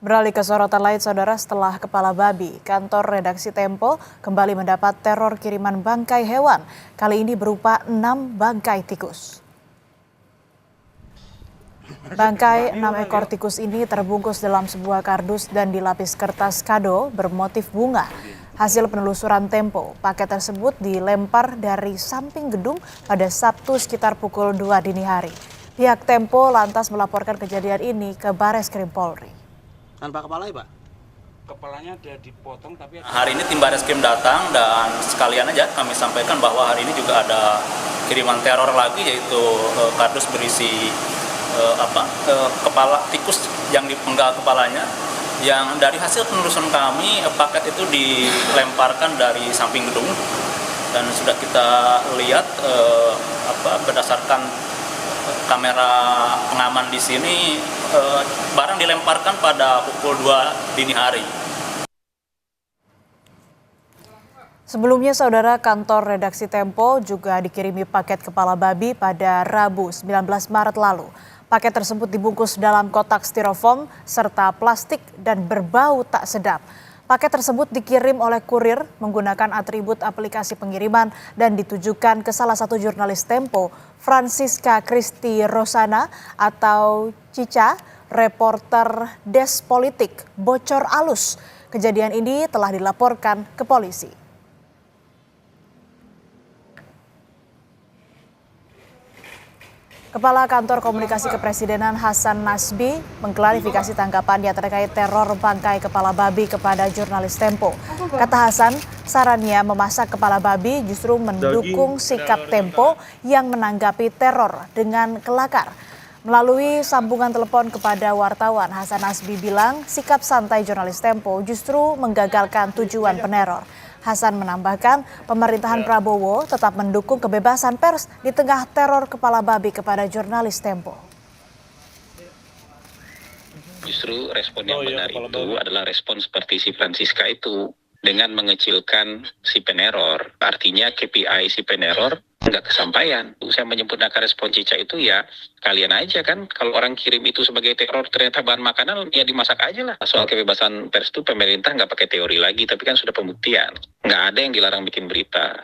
Beralih ke sorotan lain, saudara, setelah Kepala Babi, kantor redaksi Tempo kembali mendapat teror kiriman bangkai hewan. Kali ini berupa 6 bangkai tikus. Bangkai 6 ekor tikus ini terbungkus dalam sebuah kardus dan dilapis kertas kado bermotif bunga. Hasil penelusuran Tempo, paket tersebut dilempar dari samping gedung pada Sabtu sekitar pukul 2 dini hari. Pihak Tempo lantas melaporkan kejadian ini ke Bareskrim Polri. Tanpa kepala ya, Pak? Kepalanya ada dipotong tapi hari ini tim Bareskrim datang dan sekalian aja kami sampaikan bahwa hari ini juga ada kiriman teror lagi, yaitu kardus berisi kepala tikus yang dipenggal kepalanya, yang dari hasil penelusuran kami paket itu dilemparkan dari samping gedung dan sudah kita lihat berdasarkan kamera pengaman di sini, barang dilemparkan pada pukul 2 dini hari. Sebelumnya, saudara, kantor redaksi Tempo juga dikirimi paket kepala babi pada Rabu 19 Maret lalu. Paket tersebut dibungkus dalam kotak styrofoam serta plastik dan berbau tak sedap. Paket tersebut dikirim oleh kurir menggunakan atribut aplikasi pengiriman dan ditujukan ke salah satu jurnalis Tempo, Francisca Christy Rosana atau Cica, reporter Des Politik bocor alus. Kejadian ini telah dilaporkan ke polisi. Kepala Kantor Komunikasi Kepresidenan Hasan Nasbi mengklarifikasi tanggapannya terkait teror bangkai kepala babi kepada jurnalis Tempo. Kata Hasan, sarannya memasak kepala babi justru mendukung sikap Tempo yang menanggapi teror dengan kelakar. Melalui sambungan telepon kepada wartawan, Hasan Nasbi bilang sikap santai jurnalis Tempo justru menggagalkan tujuan peneror. Hasan menambahkan pemerintahan Prabowo tetap mendukung kebebasan pers di tengah teror kepala babi kepada jurnalis Tempo. Justru respon yang benar itu adalah respon seperti si Francisca itu, dengan mengecilkan si peneror. Artinya KPI si peneror nggak kesampaian. Saya menyempurnakan respon Cica itu ya kalian aja kan. Kalau orang kirim itu sebagai teror ternyata bahan makanan ya dimasak aja lah. Soal kebebasan pers itu pemerintah nggak pakai teori lagi, tapi kan sudah pembuktian. Nggak ada yang dilarang bikin berita.